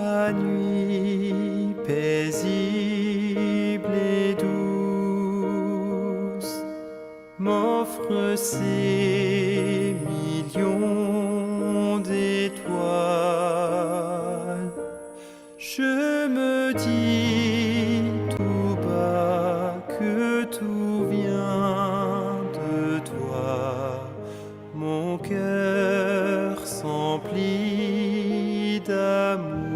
la nuit paisible et douce m'offre ses millions d'étoiles. Je me dis tout bas que tout vient de toi. Mon cœur s'emplit d'amour.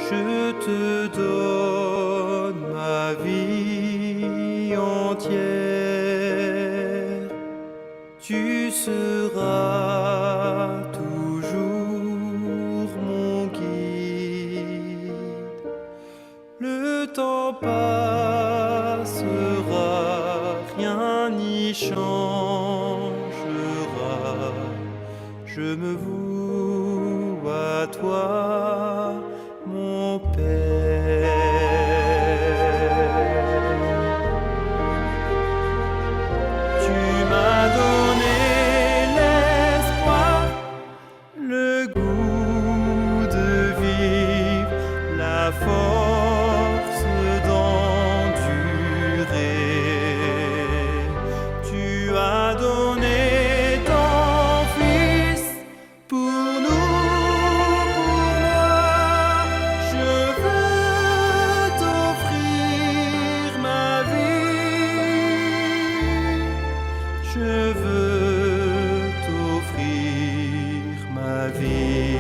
Je te donne ma vie entière. Tu seras toujours mon guide. Le temps passera, rien n'y changera. Je me voue à toi, mon Père. Tu m'as donné l'espoir, le goût de vivre, la force d'endurer. Tu as donné ton Fils pour nous, pour moi. Je veux t'offrir ma vie. Je veux t'offrir ma vie.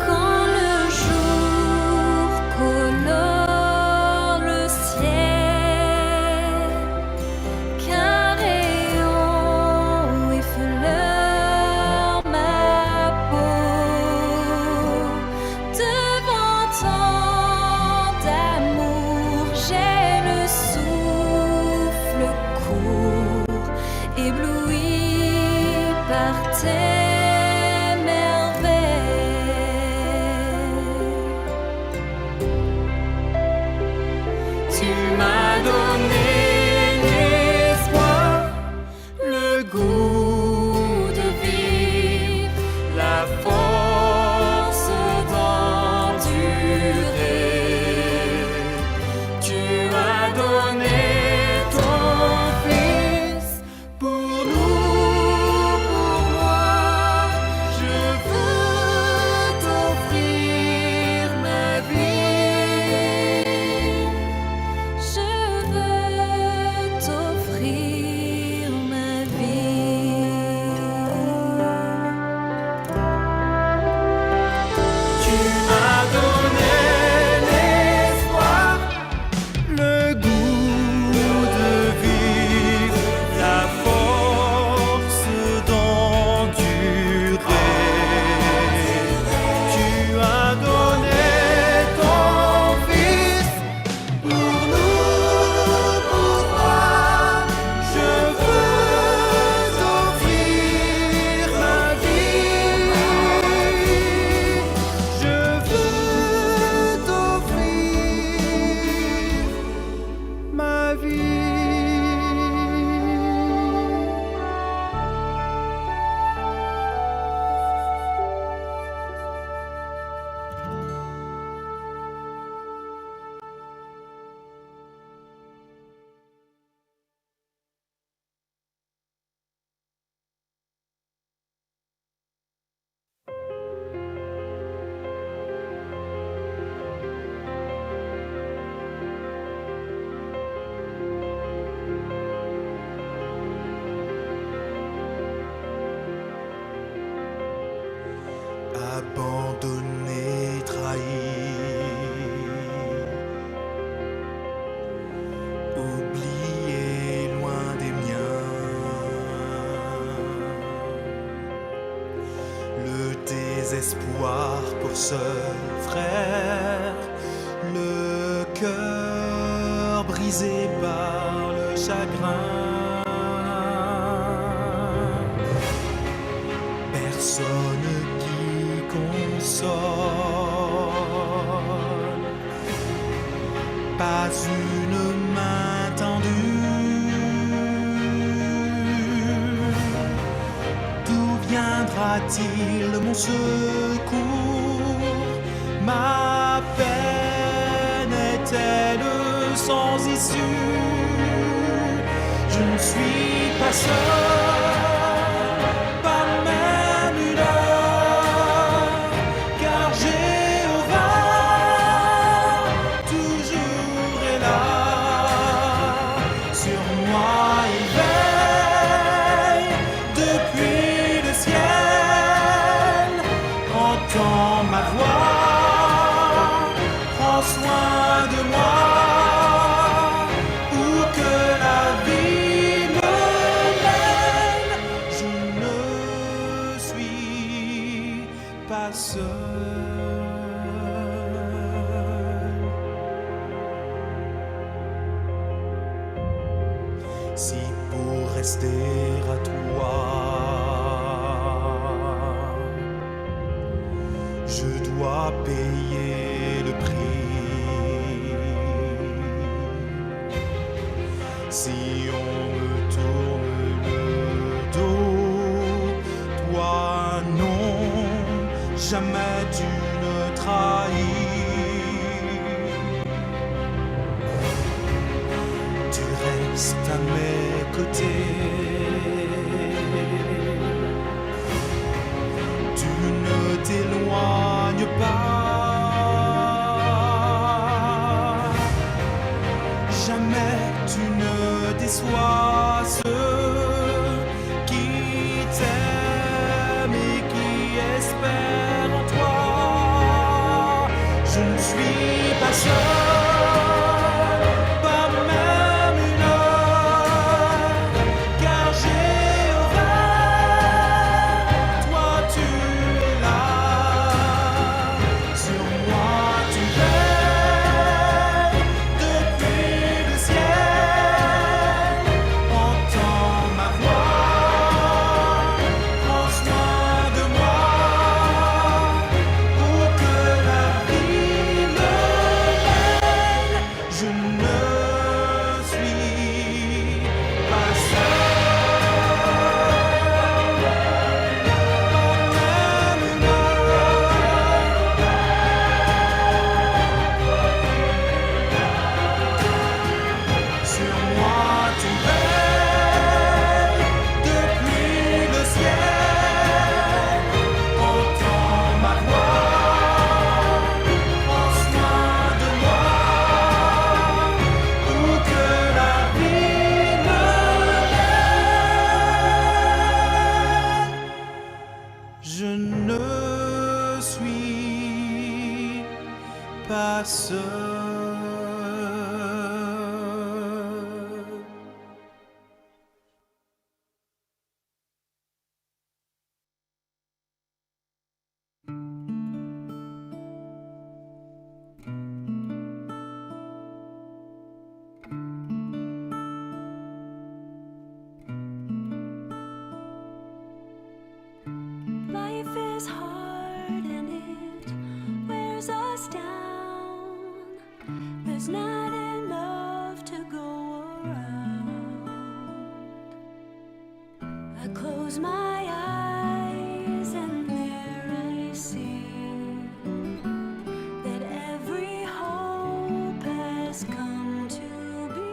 Quand le jour colore le ciel, qu'un rayon effleure ma peau, devant tant d'amour, j'ai le souffle court, ébloui par tes merveilles. Tu m'as donné l'espoir, le goût de vivre, la force d'endurer. Tu m'as donné ton Fils pour nous, pour moi. Je veux t'offrir ma vie. Je veux t'offrir ma vie. Tu m'as donné l'espoir, le goût de vivre, la force d'endurer. Tu as donné ton Fils pour nous, pour moi. Je veux t'offrir ma vie. Je veux t'offrir ma vie. Abandonné, trahi, oublié loin des miens, le désespoir pour seul frère, le cœur brisé par le chagrin. Personne qui console, pas une attendu. D'où viendra-t-il mon secours? Ma peine est-elle sans issue? Je ne suis pas seul, pas même une heure, car Jéhovah toujours est là. Sur moi il veille depuis le ciel, entend ma voix, prend soin de moi. Où que la vie me mène, je ne suis pas seul. Si pour rester à toi, je dois payer le prix, si on me tourne le dos, toi non, jamais tu ne trahis. Tu restes à mes côtés, tu ne t'éloignes pas, jamais tu ne déçois ceux qui t'aiment et qui espèrent en toi. Je ne suis pas seul, pas même une heure, car Jéhovah, toi tu es là. Sur moi tu veilles depuis le ciel, entends ma voix, prends soin de moi. Où que la vie me mène, je ne suis pas seul, pas même une heure. Sur moi tu veilles depuis le ciel, entends ma voix, prends soin de moi. Où que la vie me mène, je ne suis pas seul. Life is hard and it wears us down. There's not enough to go around. I close my eyes and there I see that every hope has come to be.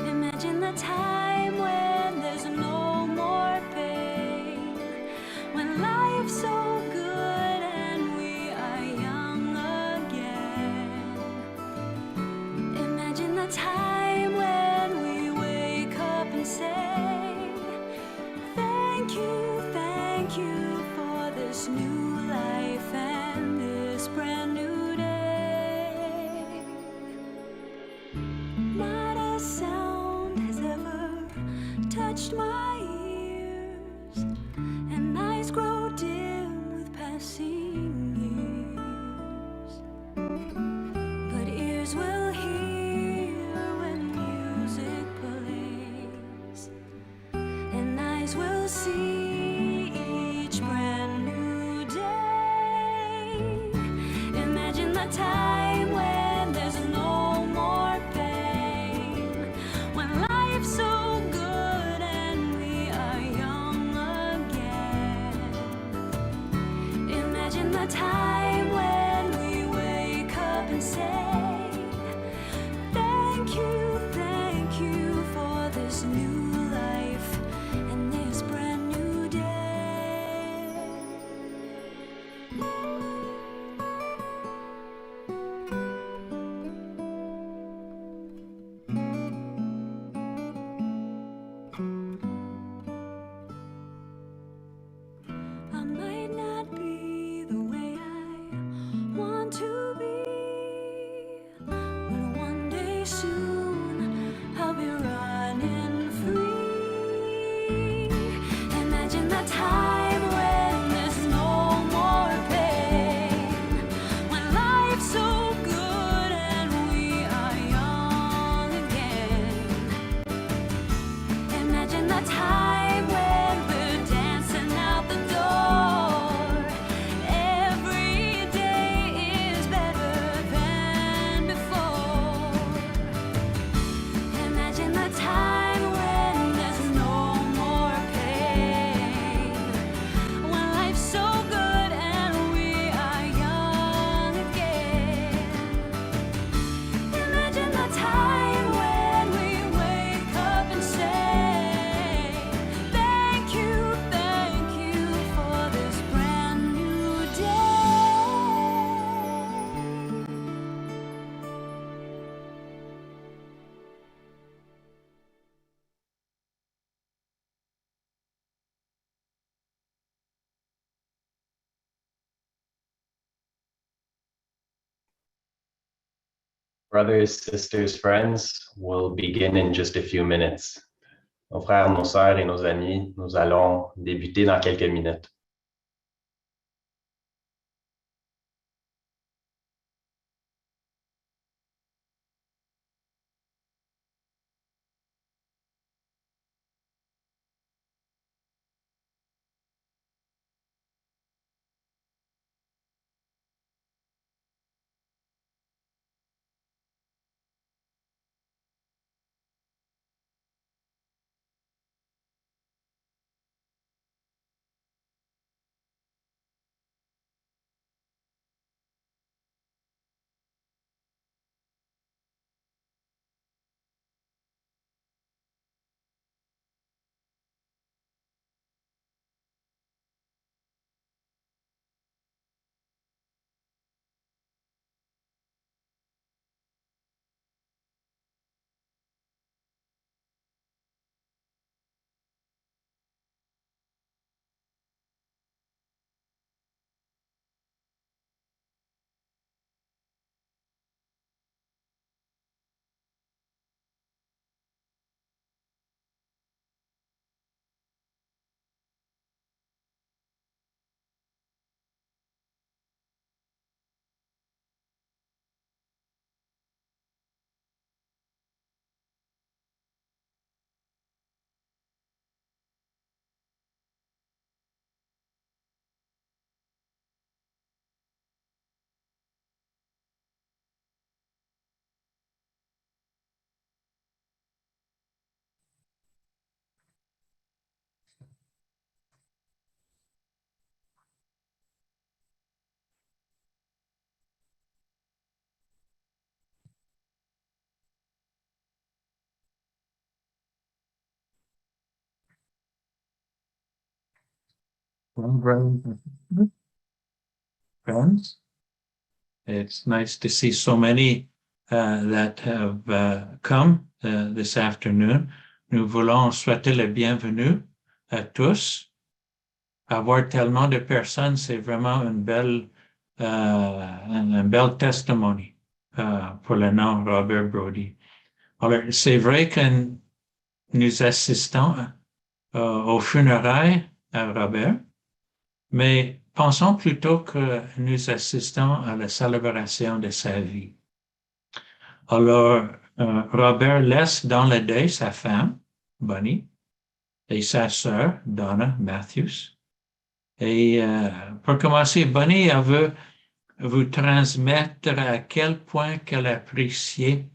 Imagine the time when there's no more pain, when life's so good and we are young again. Imagine the time when we wake up and say, thank you for this new life and this brand new day. Not a sound has ever touched my ears, and eyes grow dim with passing years. But ears will hear when music plays, and eyes will see each brand new day. Imagine the time when there's no more pain. Brothers, sisters, friends, we'll begin in just a few minutes. Nos frères, nos sœurs et nos amis, nous allons débuter dans quelques minutes. Well, brothers and friends, it's nice to see so many that have come this afternoon. Nous voulons souhaiter le bienvenue à tous. Avoir tellement de personnes, c'est vraiment une belle, un bel testimony pour le nom Robert Brodie. Alors, c'est vrai que nous assistons aux funérailles à Robert, mais pensons plutôt que nous assistons à la célébration de sa vie. Alors, Robert laisse dans le deuil sa femme, Bonnie, et sa sœur, Donna Matthews. Et pour commencer, Bonnie, elle veut vous transmettre à quel point qu'elle appréciait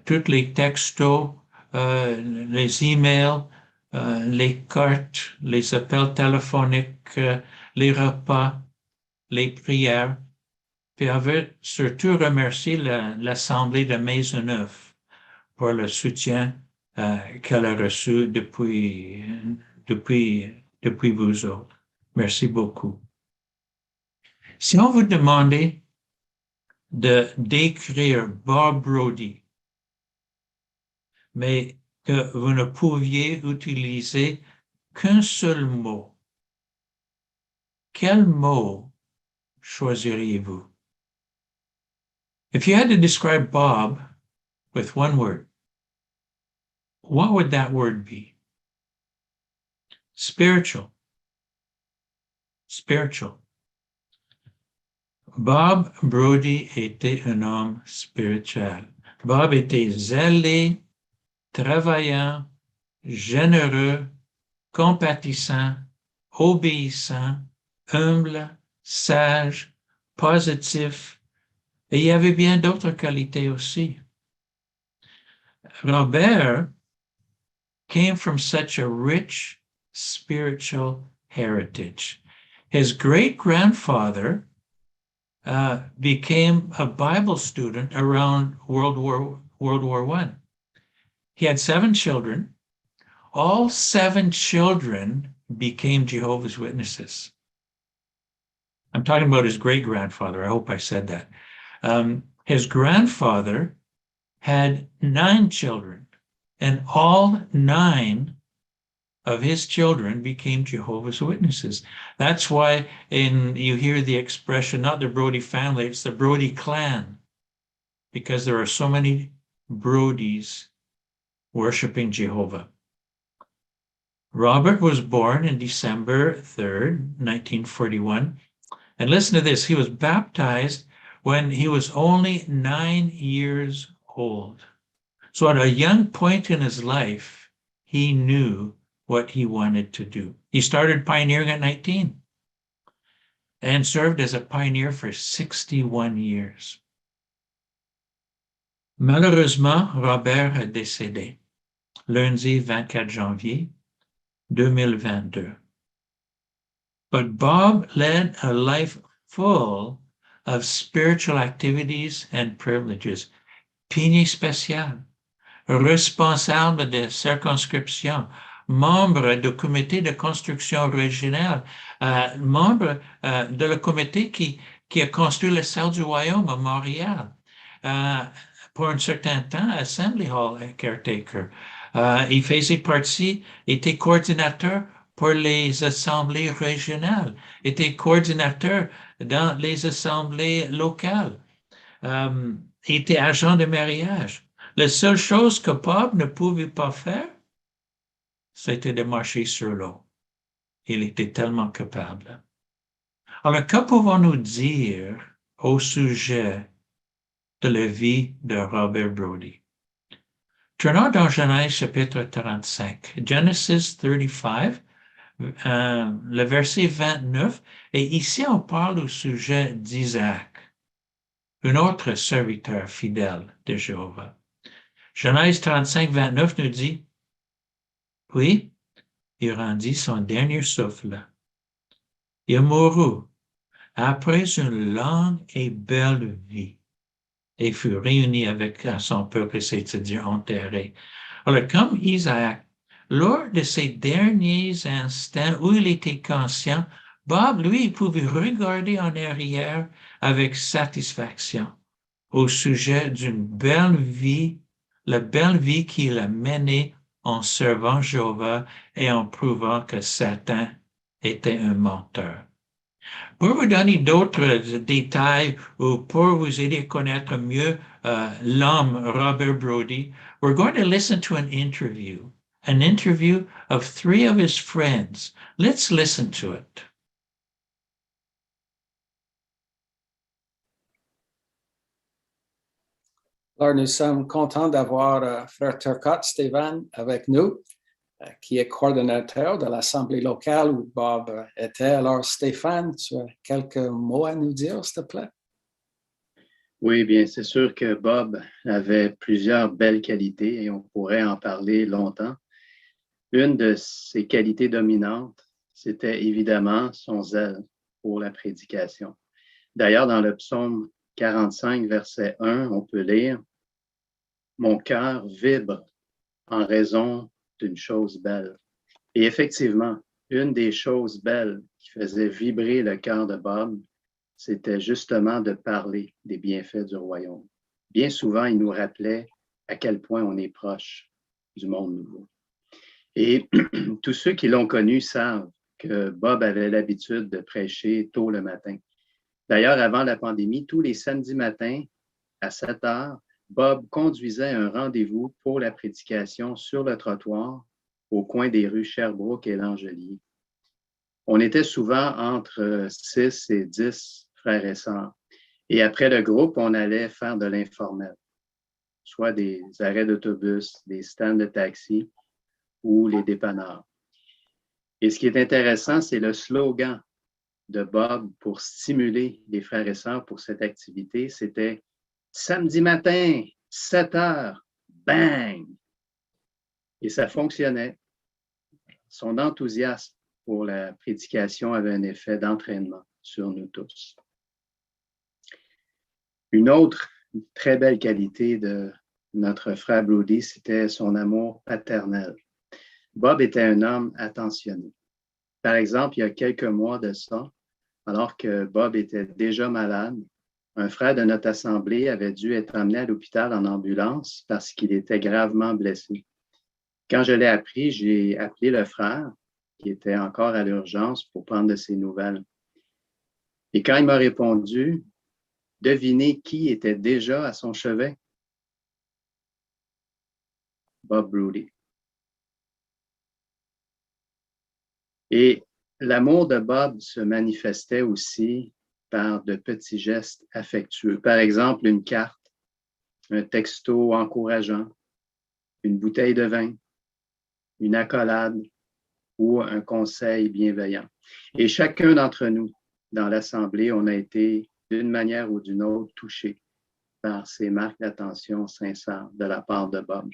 tous les textos, les emails, les cartes, les appels téléphoniques, les repas, les prières. Puis elle veut surtout remercier l'Assemblée de Maisonneuve pour le soutien qu'elle a reçu depuis vous autres. Merci beaucoup. Si on vous demandait de décrire Bob Brodie, mais que vous ne pouviez utiliser qu'un seul mot, quel mot choisiriez-vous? If you had to describe Bob with one word, what would that word be? Spiritual. Spiritual. Bob Brodie était un homme spirituel. Bob était zélé, travaillant, généreux, compatissant, obéissant, humble, sage, positif, et il y avait bien d'autres qualités aussi. Robert came from such a rich spiritual heritage. His great-grandfather became a Bible student around World War I. He had 7 children. All 7 children became Jehovah's Witnesses. I'm talking about his great-grandfather. I hope I said that. His grandfather had 9 children, and all 9 of his children became Jehovah's Witnesses. That's why you hear the expression, not the Brodie family, it's the Brodie clan. because there are so many Brodies worshiping Jehovah. Robert was born in December 3rd, 1941. And listen to this, he was baptized when he was only 9 years old. So at a young point in his life, he knew what he wanted to do. He started pioneering at 19 and served as a pioneer for 61 years. Malheureusement, Robert est décédé lundi 24 janvier 2022. But Bob led a life full of spiritual activities and privileges. Pigné spécial, responsable de circonscription, membre du comité de construction régionale, membre de le comité qui a construit le Salle du Royaume à Montréal. Pour un certain temps, Assembly Hall caretaker. Il faisait partie, était coordinateur pour les assemblées régionales, était coordinateur dans les assemblées locales, était agent de mariage. La seule chose que Bob ne pouvait pas faire, c'était de marcher sur l'eau. Il était tellement capable. Alors, que pouvons-nous dire au sujet de la vie de Robert Brodie? Tournons dans Genèse chapitre 35, Genesis 35, le verset 29, et ici on parle au sujet d'Isaac, un autre serviteur fidèle de Jéhovah. Genèse 35, 29 nous dit, puis il rendit son dernier souffle. Il mourut après une longue et belle vie et fut réuni avec son peuple, c'est-à-dire enterré. Alors, comme Isaac, lors de ses derniers instants où il était conscient, Bob, lui, il pouvait regarder en arrière avec satisfaction au sujet d'une belle vie, la belle vie qu'il a menée en servant Jéhovah et en prouvant que Satan était un menteur. Pour vous donner d'autres détails ou pour vous aider à connaître mieux l'homme Robert Brodie, we're going to listen to an interview of 3 of his friends. Let's listen to it. Alors, nous sommes contents d'avoir Frère Turcotte Stéphane avec nous, qui est coordonnateur de l'Assemblée locale où Bob était. Alors, Stéphane, tu as quelques mots à nous dire, s'il te plaît? Oui, bien, c'est sûr que Bob avait plusieurs belles qualités et on pourrait en parler longtemps. Une de ses qualités dominantes, c'était évidemment son zèle pour la prédication. D'ailleurs, dans le psaume 45, verset 1, on peut lire « Mon cœur vibre en raison d'une chose belle. » Et effectivement, une des choses belles qui faisait vibrer le cœur de Bob, c'était justement de parler des bienfaits du royaume. Bien souvent, il nous rappelait à quel point on est proche du monde nouveau. Et tous ceux qui l'ont connu savent que Bob avait l'habitude de prêcher tôt le matin. D'ailleurs, avant la pandémie, tous les samedis matins, à 7 heures, Bob conduisait un rendez-vous pour la prédication sur le trottoir au coin des rues Sherbrooke et L'Angelier. On était souvent entre 6 et 10 frères et sœurs. Et après le groupe, on allait faire de l'informel, soit des arrêts d'autobus, des stands de taxi ou les dépanneurs. Et ce qui est intéressant, c'est le slogan de Bob pour stimuler les frères et sœurs pour cette activité, c'était « Samedi matin, 7 heures, bang! » Et ça fonctionnait. Son enthousiasme pour la prédication avait un effet d'entraînement sur nous tous. Une autre très belle qualité de notre frère Brodie, c'était son amour paternel. Bob était un homme attentionné. Par exemple, il y a quelques mois de ça, alors que Bob était déjà malade, un frère de notre assemblée avait dû être emmené à l'hôpital en ambulance parce qu'il était gravement blessé. Quand je l'ai appris, j'ai appelé le frère, qui était encore à l'urgence, pour prendre de ses nouvelles. Et quand il m'a répondu, devinez qui était déjà à son chevet? Bob Brodie. Et l'amour de Bob se manifestait aussi par de petits gestes affectueux. Par exemple, une carte, un texto encourageant, une bouteille de vin, une accolade ou un conseil bienveillant. Et chacun d'entre nous, dans l'Assemblée, on a été d'une manière ou d'une autre touchés par ces marques d'attention sincères de la part de Bob.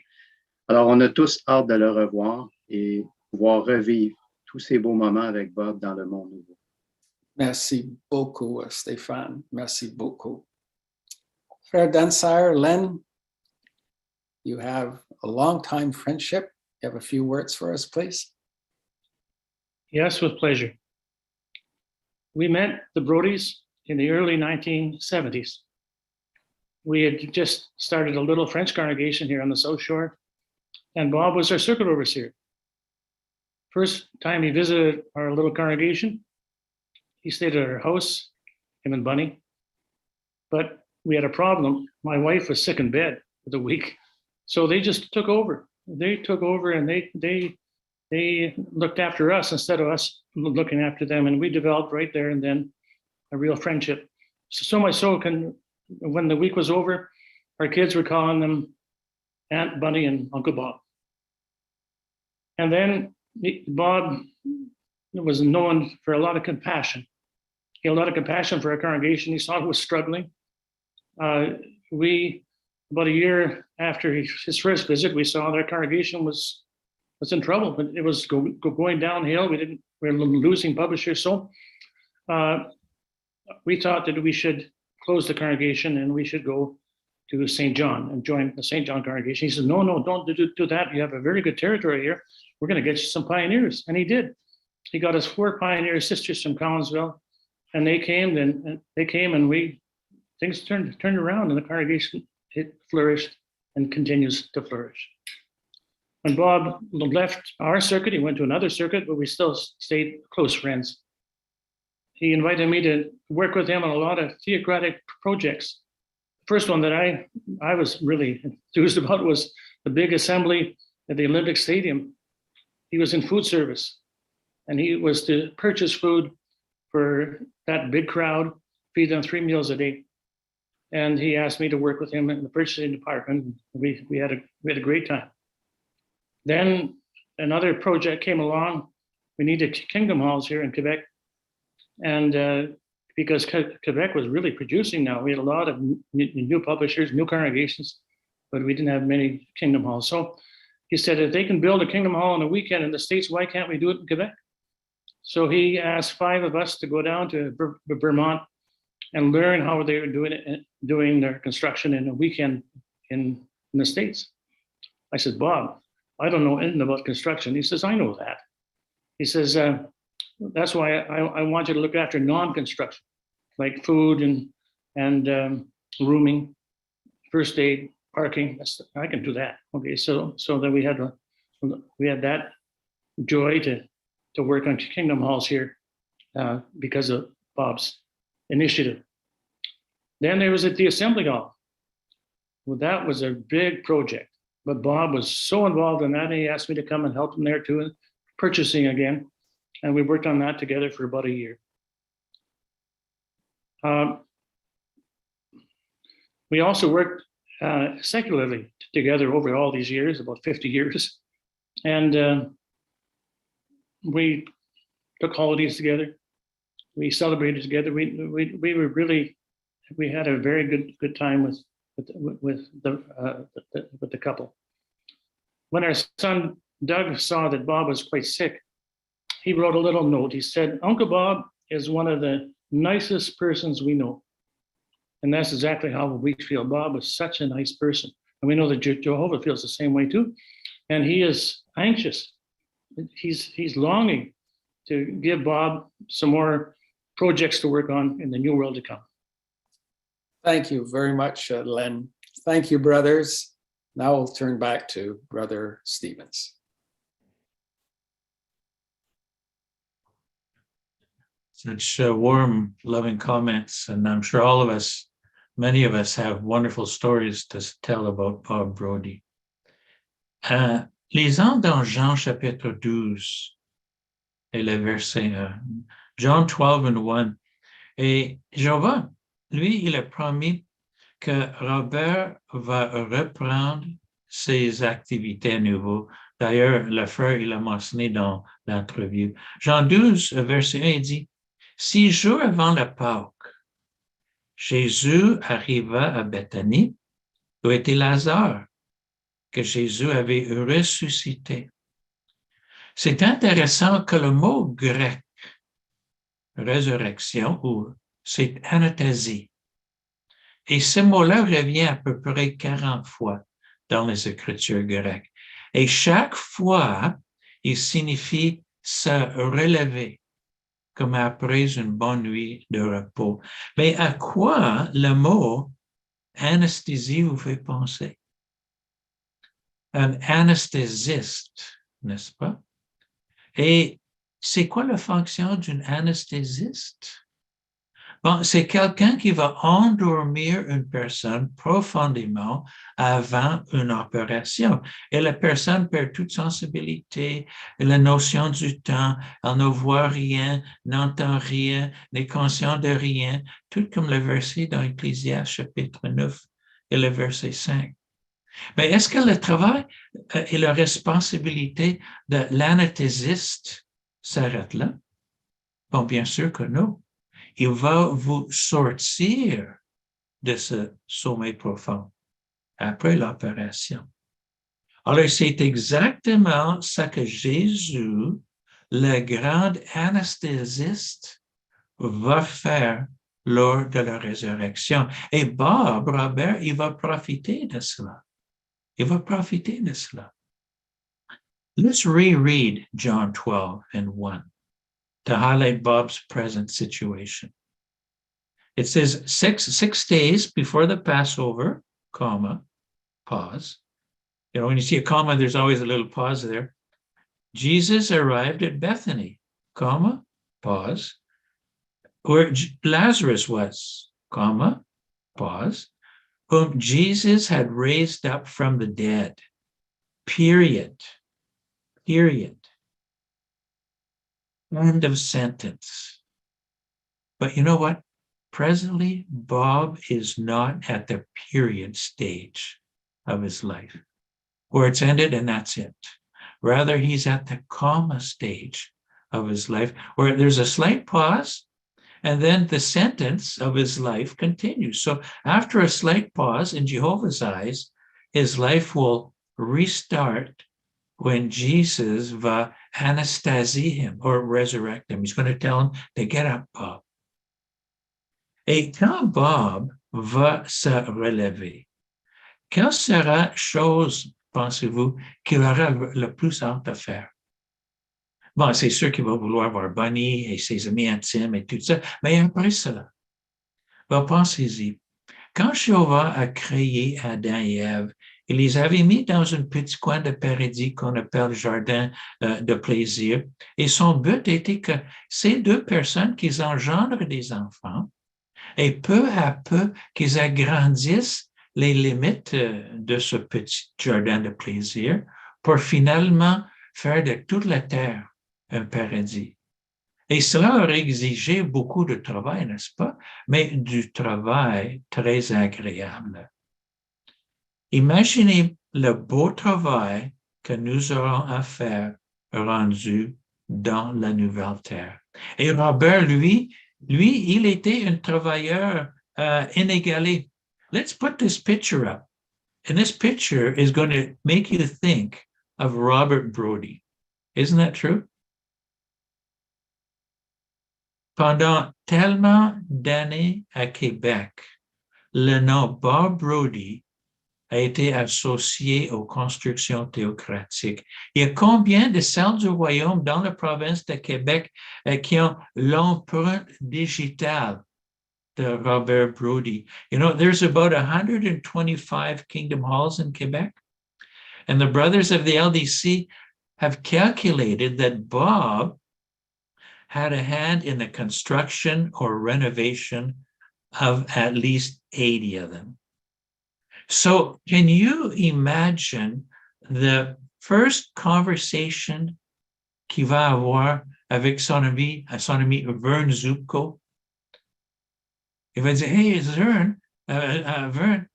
Alors, on a tous hâte de le revoir et pouvoir revivre tous ces beaux moments avec Bob dans le monde nouveau. Merci beaucoup, Stéphane. Merci beaucoup. Frère Dansaire, Len, you have a long-time friendship. You have a few words for us, please? Yes, with pleasure. We met the Brodies in the early 1970s. We had just started a little French congregation here on the South Shore, and Bob was our circuit overseer. First time he visited our little congregation, he stayed at our house, him and Bunny. But we had a problem. My wife was sick in bed for the week. So they just took over. They took over and they looked after us instead of us looking after them. And we developed right there and then a real friendship. So much so when the week was over, our kids were calling them Aunt Bunny and Uncle Bob. And then Bob was known for a lot of compassion. He had a lot of compassion for our congregation. He saw it was struggling. About a year after his first visit, we saw that our congregation was in trouble. It was going downhill. We were losing publishers. So we thought that we should close the congregation and we should go to St. John and join the St. John congregation. He said, no, don't do that. You have a very good territory here. We're going to get you some pioneers. And he did. He got us 4 pioneer sisters from Collinsville, and they came and things turned around, and the congregation, it flourished and continues to flourish. When Bob left our circuit, he went to another circuit, but we still stayed close friends. He invited me to work with him on a lot of theocratic projects. The first one that I was really enthused about was the big assembly at the Olympic Stadium. He was in food service, and he was to purchase food for that big crowd, feed them 3 meals a day. And he asked me to work with him in the purchasing department. We had a great time. Then another project came along. We needed kingdom halls here in Quebec. And because Quebec was really producing now, we had a lot of new publishers, new congregations, but we didn't have many kingdom halls. So he said, if they can build a kingdom hall on a weekend in the States, why can't we do it in Quebec? So he asked 5 of us to go down to Vermont and learn how they were doing their construction in a weekend in the States. I said, Bob, I don't know anything about construction. He says, I know that. He says, that's why I want you to look after non-construction, like food and rooming, first aid, parking. I can do that. Okay, so then we had that joy to work on kingdom halls here because of Bob's initiative. Then there was at the assembly hall. Well, that was a big project, but Bob was so involved in that, and he asked me to come and help him there too, purchasing again. And we worked on that together for about a year. We also worked secularly together over all these years, about 50 years. And we took holidays together. We celebrated together. We had a very good time with the couple. When our son Doug saw that Bob was quite sick, he wrote a little note. He said, Uncle Bob is one of the nicest persons we know. And that's exactly how we feel. Bob is such a nice person. And we know that Jehovah feels the same way too. And he is anxious. He's longing to give Bob some more projects to work on in the new world to come. Thank you very much, Len. Thank you, brothers. Now we'll turn back to Brother Stevens. Such warm, loving comments, and I'm sure all of us many of us have wonderful stories to tell about Bob Brodie. Lisons dans Jean chapitre 12 et le verset 1. John 12 and 1. Et Jéhovah, lui, il a promis que Robert va reprendre ses activités à nouveau. D'ailleurs, le frère, il a mentionné dans l'entrevue. Jean 12, verset 1, il dit, « 6 jours avant la Pâque, Jésus arriva à Béthanie, où était Lazare, que Jésus avait ressuscité. » C'est intéressant que le mot grec, résurrection, ou c'est anastasie. Et ce mot-là revient à peu près 40 fois dans les Écritures grecques. Et chaque fois, il signifie se relever, comme après une bonne nuit de repos. Mais à quoi le mot anesthésie vous fait penser? Un anesthésiste, n'est-ce pas? Et c'est quoi la fonction d'un anesthésiste? Bon, c'est quelqu'un qui va endormir une personne profondément avant une opération. Et la personne perd toute sensibilité, la notion du temps, elle ne voit rien, n'entend rien, n'est conscient de rien, tout comme le verset dans Ecclésiaste chapitre 9 et le verset 5. Mais est-ce que le travail et la responsabilité de l'anesthésiste s'arrête là? Bon, bien sûr que non. Il va vous sortir de ce sommeil profond après l'opération. Alors, c'est exactement ce que Jésus, le grand anesthésiste, va faire lors de la résurrection. Et Bob, Robert, il va profiter de cela. Il va profiter de cela. Let's reread John 12 and 1 to highlight Bob's present situation. It says 6 days before the Passover, comma, pause. You know, when you see a comma, there's always a little pause there. Jesus arrived at Bethany, comma, pause, where Lazarus was, comma, pause, whom Jesus had raised up from the dead, period. End of sentence. But you know what? Presently, Bob is not at the period stage of his life, where it's ended and that's it. Rather, he's at the comma stage of his life, where there's a slight pause, and then the sentence of his life continues. So after a slight pause, in Jehovah's eyes, his life will restart when Jesus va anastasie him or resurrect him. He's going to tell him to get up, Bob. Et quand Bob va se relever, quelle sera chose, pensez-vous, qu'il aura le plus hâte à faire? Bon, c'est sûr qu'il va vouloir voir Bonnie et ses amis intimes et tout ça, mais après cela, bon, pensez-y. Quand Jéhovah a créé Adam et Ève, il les avait mis dans un petit coin de paradis qu'on appelle jardin de plaisir, et son but était que ces deux personnes qui engendrent des enfants, et peu à peu qu'ils agrandissent les limites de ce petit jardin de plaisir pour finalement faire de toute la terre un paradis. Et cela aurait exigé beaucoup de travail, n'est-ce pas? Mais du travail très agréable. Imaginez le beau travail que nous aurons à faire rendu dans la nouvelle terre. Et Robert, lui, il était un travailleur inégalé. Let's put this picture up. And this picture is going to make you think of Robert Brodie. Isn't that true? Pendant tellement d'années à Québec, le nom Bob Brodie a été associé aux constructions théocratiques. Il y a combien de salles du royaume dans la province de Québec qui ont l'empreinte digitale de Robert Brodie? You know, there's about 125 Kingdom Halls in Quebec, and the brothers of the LDC have calculated that Bob had a hand in the construction or renovation of at least 80 of them. So can you imagine the first conversation qu'il va avoir avec son ami Vern Zupko? Il va dire, hey, Vern,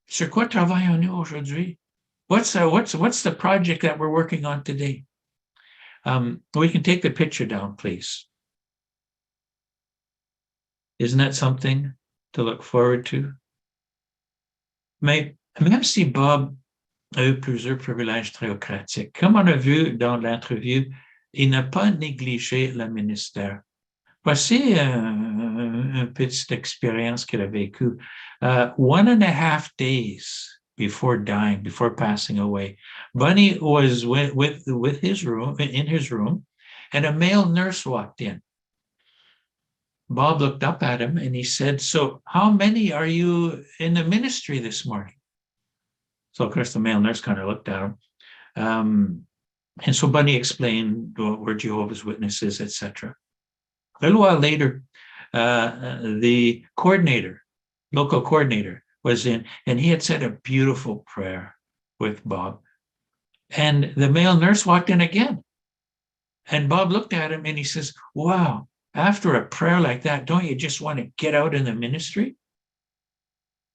sur quoi travaillons-nous aujourd'hui? What's the project that we're working on today? We can take the picture down, please. Isn't that something to look forward to? Mais même si Bob a eu plusieurs privilèges théocratiques, comme on a vu dans l'entrevue, il n'a pas négligé le ministère. Voici une petite expérience qu'il a vécue. 1.5 days before dying, before passing away, Bunny was with his room, in his room, and a male nurse walked in. Bob looked up at him and he said, so how many are you in the ministry this morning? So of course the male nurse kind of looked at him. And so Bunny explained what were Jehovah's Witnesses, etc. A little while later, the local coordinator was in, and he had said a beautiful prayer with Bob. And the male nurse walked in again. And Bob looked at him and he says, wow, after a prayer like that, don't you just want to get out in the ministry?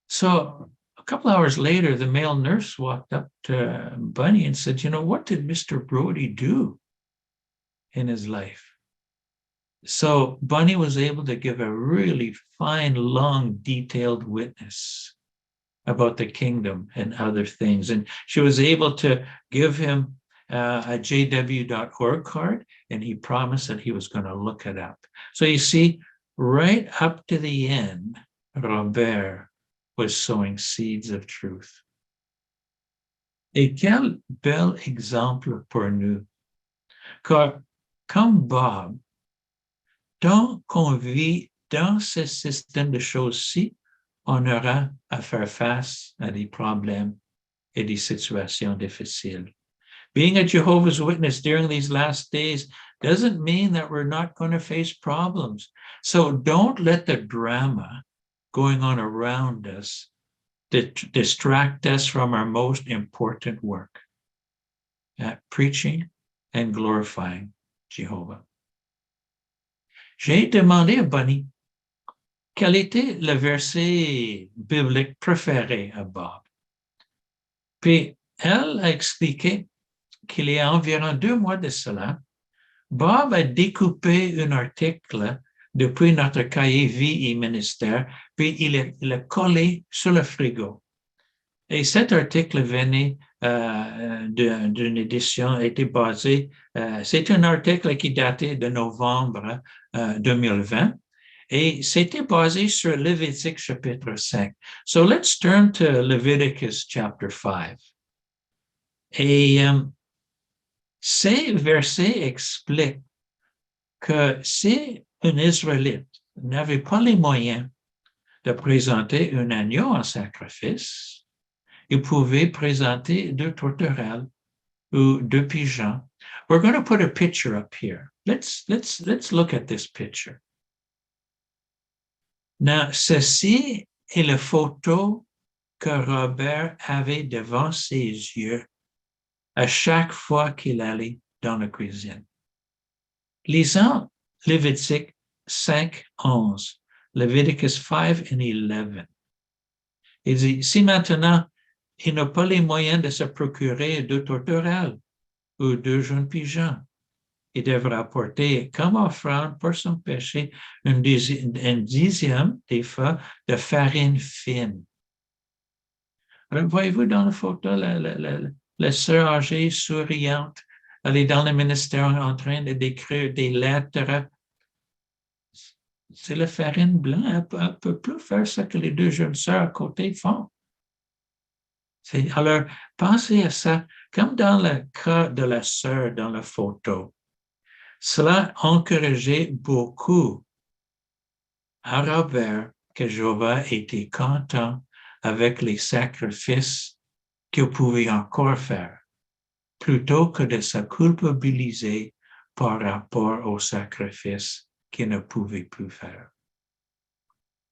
So a couple hours later, the male nurse walked up to Bunny and said, what did Mr. Brodie do in his life? So Bunny was able to give a really fine, long, detailed witness about the kingdom and other things. And she was able to give him a jw.org card, and he promised that he was going to look it up. So you see, right up to the end, Robert was sowing seeds of truth. Et quel bel exemple pour nous. Car comme Bob, tant qu'on vit dans ce système de choses-ci, on aura à faire face à des problèmes et des situations difficiles. Being a Jehovah's Witness during these last days doesn't mean that we're not going to face problems. So don't let the drama going on around us distract us from our most important work at preaching and glorifying Jehovah. J'ai demandé à Bunny quel était le verset biblique préféré à Bob. Puis elle a expliqué qu'il y a environ 2 mois de cela, Bob a découpé un article depuis notre cahier Vie et Ministère, puis il l'a collé sur le frigo. Et cet article venait d'une édition, était basé, c'est un article qui datait de novembre 2020, et c'était basé sur Lévitique chapitre 5. So let's turn to Leviticus chapter 5. Et ces versets expliquent que si un Israélite n'avait pas les moyens de présenter un agneau en sacrifice, il pouvait présenter 2 tourterelles ou 2 pigeons. We're going to put a picture up here. Let's look at this picture. Now, ceci est la photo que Robert avait devant ses yeux à chaque fois qu'il allait dans la cuisine. Lisons Lévitique 5:11, Leviticus 5:11. Il dit, si maintenant il n'a pas les moyens de se procurer 2 tourterelles ou 2 jeunes pigeons, il devra apporter comme offrande pour son péché un dixième des fois de farine fine. Alors, voyez-vous dans la photo la sœur âgée souriante, elle est dans le ministère en train de d'écrire des lettres. C'est la farine blanche, elle ne peut plus faire ce que les 2 jeunes sœurs à côté font. Alors, pensez à ça, comme dans le cas de la sœur dans la photo. Cela encourageait beaucoup à Robert que Jéhovah était content avec les sacrifices qu'il pouvait encore faire, plutôt que de se culpabiliser par rapport aux sacrifices qu'il ne pouvait plus faire.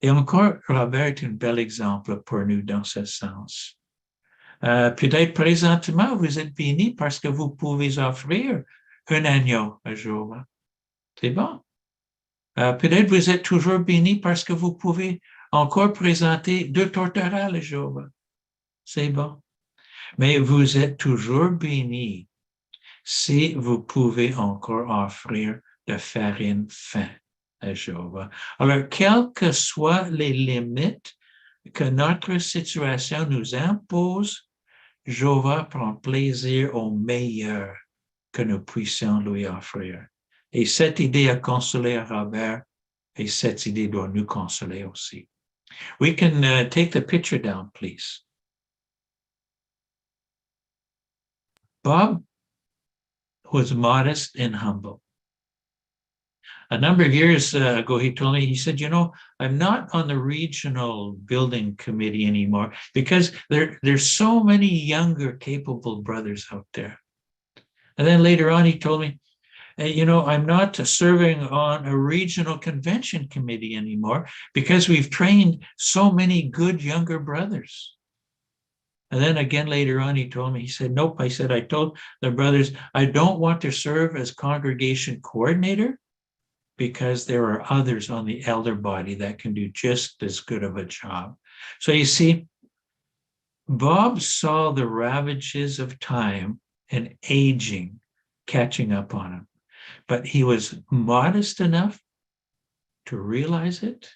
Et encore, Robert est un bel exemple pour nous dans ce sens. Peut-être présentement, vous êtes béni parce que vous pouvez offrir un agneau à jour. C'est bon. Peut-être vous êtes toujours béni parce que vous pouvez encore présenter 2 tourterelles à jour. C'est bon. Mais vous êtes toujours béni si vous pouvez encore offrir de farine fin à Jéhovah. Alors, quelles que soient les limites que notre situation nous impose, Jéhovah prend plaisir au meilleur que nous puissions lui offrir. Et cette idée a consolé Robert, et cette idée doit nous consoler aussi. We can take the picture down, please. Bob was modest and humble. A number of years ago, he told me, he said, you know, I'm not on the regional building committee anymore because there's so many younger, capable brothers out there. And then later on, he told me, you know, I'm not serving on a regional convention committee anymore because we've trained so many good younger brothers. And then again later on, he told me, he said, nope, I said, I told the brothers, I don't want to serve as congregation coordinator because there are others on the elder body that can do just as good of a job. So you see, Bob saw the ravages of time and aging catching up on him, but he was modest enough to realize it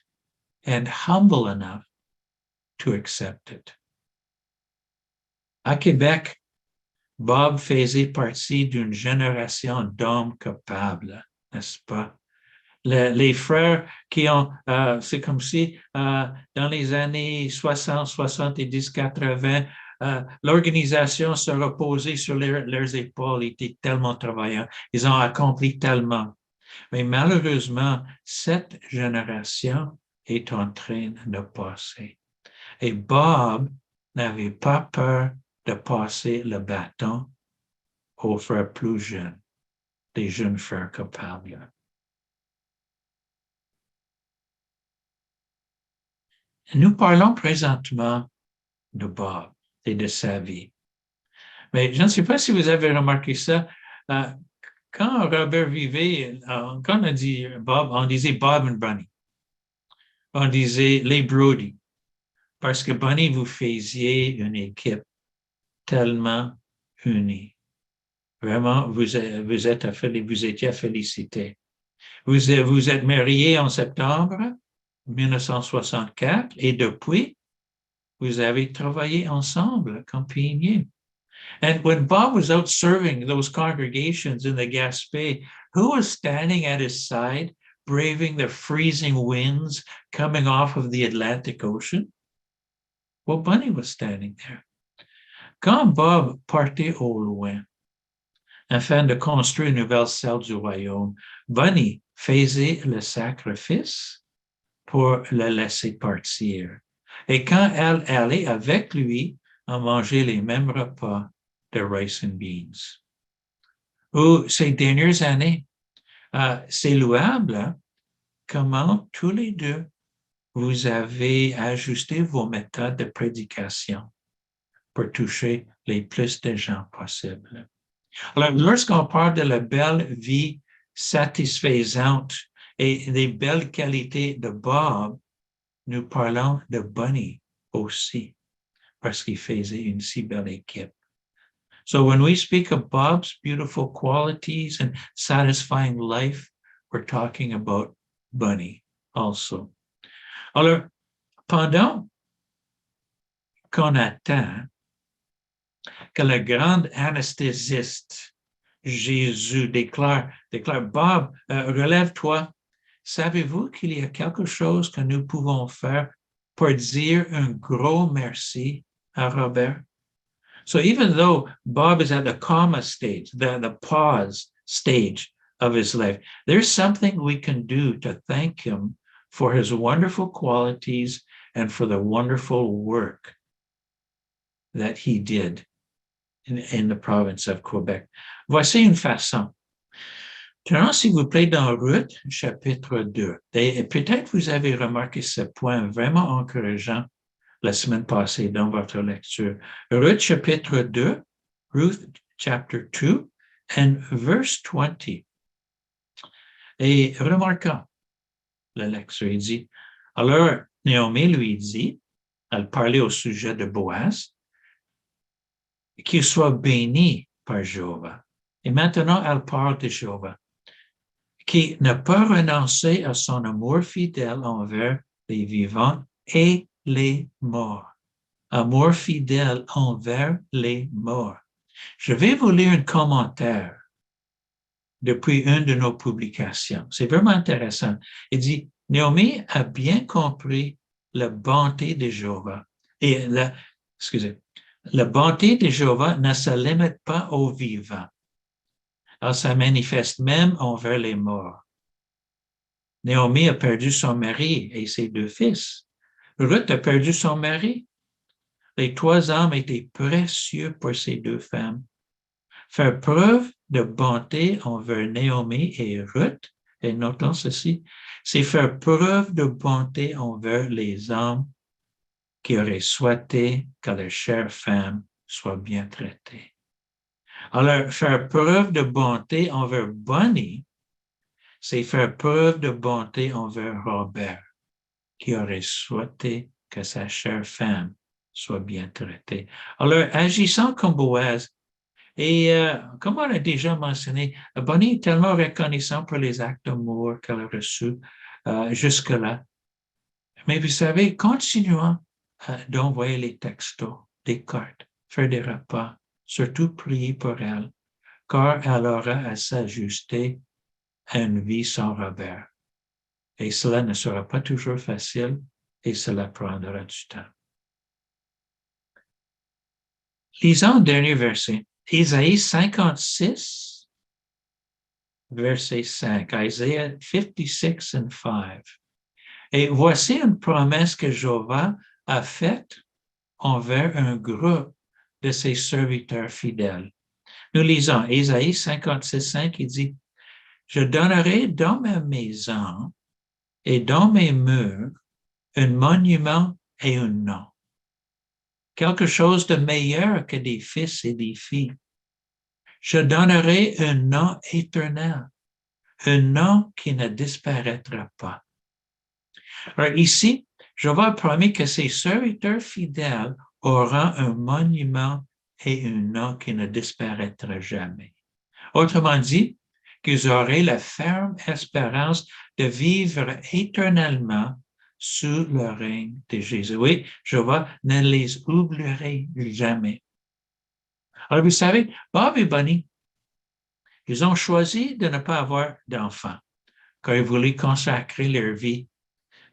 and humble enough to accept it. À Québec, Bob faisait partie d'une génération d'hommes capables, n'est-ce pas? Les frères qui ont, c'est comme si dans les années 60, 70, 80, l'organisation se reposait sur leurs épaules, ils étaient tellement travaillants, ils ont accompli tellement. Mais malheureusement, cette génération est en train de passer. Et Bob n'avait pas peur de passer le bâton aux frères plus jeunes, des jeunes frères capables. Nous parlons présentement de Bob et de sa vie. Mais je ne sais pas si vous avez remarqué ça. Quand Robert vivait, quand on dit Bob, on disait Bob and Bunny. On disait les Brodie. Parce que Bunny, vous faisiez une équipe tellement unie. Vraiment, vous étiez à féliciter. Vous êtes mariés en septembre 1964 et depuis, vous avez travaillé ensemble comme pionniers. And when Bob was out serving those congregations in the Gaspé, who was standing at his side, braving the freezing winds coming off of the Atlantic Ocean? Well, Bunny was standing there. Quand Bob partait au loin, afin de construire une nouvelle salle du royaume, Bunny faisait le sacrifice pour le laisser partir. Et quand elle allait avec lui à manger les mêmes repas de rice and beans. Ou ces dernières années, c'est louable comment tous les deux vous avez ajusté vos méthodes de prédication pour toucher les plus de gens possible. Alors, lorsqu'on parle de la belle vie satisfaisante et des belles qualités de Bob, nous parlons de Bunny aussi, parce qu'il faisait une si belle équipe. So when we speak of Bob's beautiful qualities and satisfying life, we're talking about Bunny also. Alors, pendant qu'on attend que le grand anesthésiste Jésus déclare, Bob, relève-toi. Savez-vous qu'il y a quelque chose que nous pouvons faire pour dire un gros merci à Robert? So even though Bob is at the comma stage, the pause stage of his life, there's something we can do to thank him for his wonderful qualities and for the wonderful work that he did in the province of Quebec. Voici une façon. Maintenant, s'il vous plaît, dans Ruth, chapitre 2. Et peut-être vous avez remarqué ce point vraiment encourageant la semaine passée dans votre lecture. Ruth, chapitre 2, Ruth, chapter 2, and verse 20. Et remarquant la lecture, il dit, alors Naomi lui dit, elle parlait au sujet de Boaz, qu'il soit béni par Jéhovah. Et maintenant, elle parle de Jéhovah, qui n'a pas renoncé à son amour fidèle envers les vivants et les morts. Amour fidèle envers les morts. Je vais vous lire un commentaire depuis une de nos publications. C'est vraiment intéressant. Il dit, Naomi a bien compris la bonté de Jéhovah. Et la bonté de Jéhovah ne se limite pas aux vivants. Elle se manifeste même envers les morts. Naomi a perdu son mari et ses 2 fils. Ruth a perdu son mari. Les 3 hommes étaient précieux pour ces 2 femmes. Faire preuve de bonté envers Naomi et Ruth, et notons ceci, c'est faire preuve de bonté envers les hommes qui auraient souhaité que leur chère femme soit bien traitée. Alors, faire preuve de bonté envers Bonnie, c'est faire preuve de bonté envers Robert, qui aurait souhaité que sa chère femme soit bien traitée. Alors, agissant comme Boaz, et comme on a déjà mentionné, Bonnie est tellement reconnaissant pour les actes d'amour qu'elle a reçus jusque-là. Mais vous savez, continuons d'envoyer les textos, des cartes, faire des repas, surtout prier pour elle, car elle aura à s'ajuster à une vie sans Robert. Et cela ne sera pas toujours facile et cela prendra du temps. Lisons le dernier verset. Isaïe 56, verset 5. Isaiah 56 and 5. Et voici une promesse que Jéhovah a faite envers un groupe de ses serviteurs fidèles. Nous lisons Isaïe 56, 5, il dit, « Je donnerai dans ma maison et dans mes murs un monument et un nom. Quelque chose de meilleur que des fils et des filles. Je donnerai un nom éternel, un nom qui ne disparaîtra pas. » Alors ici, Jéhovah promet que ses serviteurs fidèles auront un monument et un nom qui ne disparaîtra jamais. Autrement dit, qu'ils auraient la ferme espérance de vivre éternellement sous le règne de Jésus. Oui, Jéhovah ne les oublierait jamais. Alors, vous savez, Bob et Bonnie, ils ont choisi de ne pas avoir d'enfants, car ils voulaient consacrer leur vie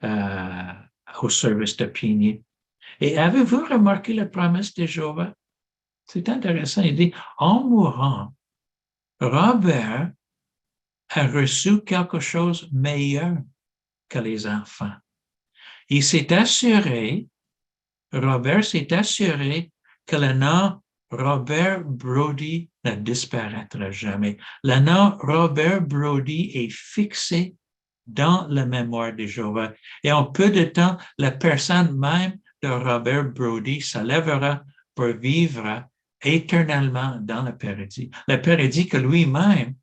au service de pionnier. Et avez-vous remarqué la promesse de Jéhovah? C'est intéressant. Il dit, en mourant, Robert a reçu quelque chose de meilleur que les enfants. Il s'est assuré, Robert s'est assuré que le nom Robert Brodie ne disparaîtra jamais. Le nom Robert Brodie est fixé dans la mémoire de Jéhovah. Et en peu de temps, la personne même de Robert Brodie se lèvera pour vivre éternellement dans le paradis. Le paradis que lui-même,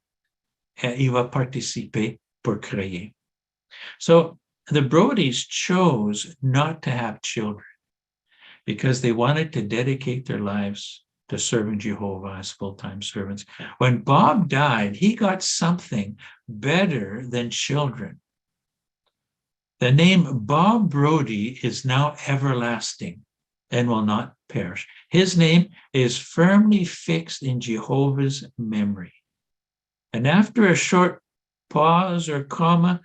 il va participer pour créer. So, the Brodies chose not to have children because they wanted to dedicate their lives to serving Jehovah as full-time servants. When Bob died, he got something better than children. The name Bob Brodie is now everlasting and will not perish. His name is firmly fixed in Jehovah's memory. And after a short pause or comma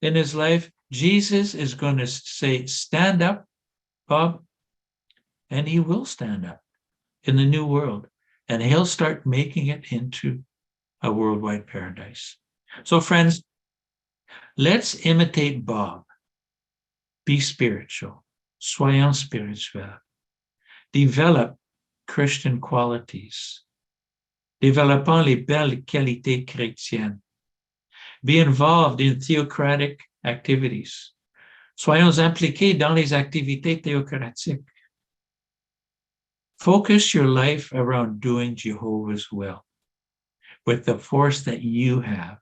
in his life, Jesus is going to say, stand up, Bob, and he will stand up in the new world, and he'll start making it into a worldwide paradise. So friends, let's imitate Bob. Be spiritual. Soyons spirituels. Develop Christian qualities. Développons les belles qualités chrétiennes. Be involved in theocratic activities. Soyons impliqués dans les activités théocratiques. Focus your life around doing Jehovah's will with the force that you have.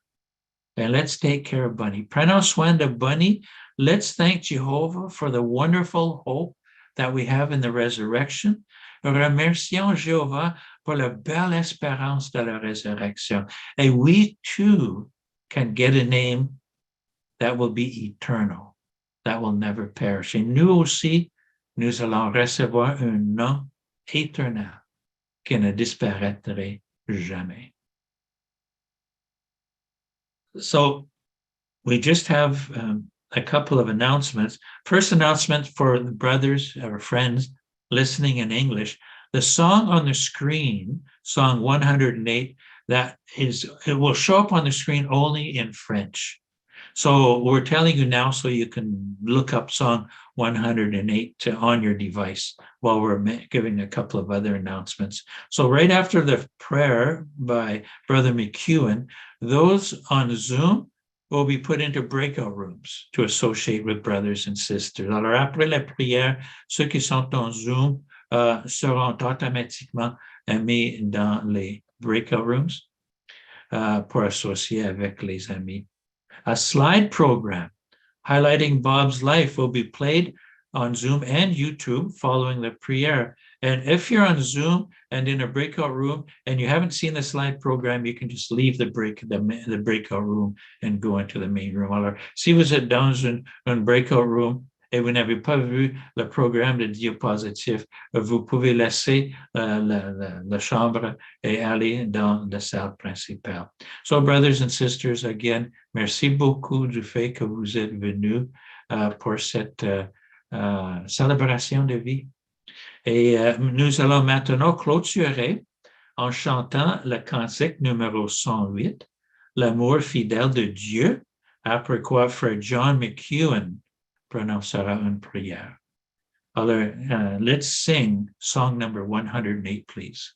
And let's take care of Bunny. Prenons soin de Bunny. Let's thank Jehovah for the wonderful hope that we have in the resurrection. Remercions Jéhovah pour la belle espérance de la résurrection. And we too can get a name that will be eternal, that will never perish. Et nous aussi, nous allons recevoir un nom éternel qui ne disparaîtrait jamais. So we just have a couple of announcements. First announcement for the brothers or friends listening in English. The song on the screen, song 108, it will show up on the screen only in French. So we're telling you now so you can look up song 108 on your device while we're giving a couple of other announcements. So right after the prayer by Brother McEwen, those on Zoom will be put into breakout rooms to associate with brothers and sisters. Alors après la prière, ceux qui sont en Zoom seront automatiquement mis dans les breakout rooms pour associer avec les amis. A slide program highlighting Bob's life will be played on Zoom and YouTube following the prayer. And if you're on Zoom and in a breakout room and you haven't seen the slide program, you can just leave the breakout room and go into the main room. Alors, si vous êtes dans un breakout room et vous n'avez pas vu le programme de diapositive, vous pouvez laisser la chambre et aller dans la salle principale. So, brothers and sisters, again, merci beaucoup du fait que vous êtes venus pour cette célébration de vie. Et nous allons maintenant clôturer en chantant le cantique numéro 108, L'amour fidèle de Dieu, après quoi Frère John McEwen prononcera une prière. Alors, let's sing song number 108, please.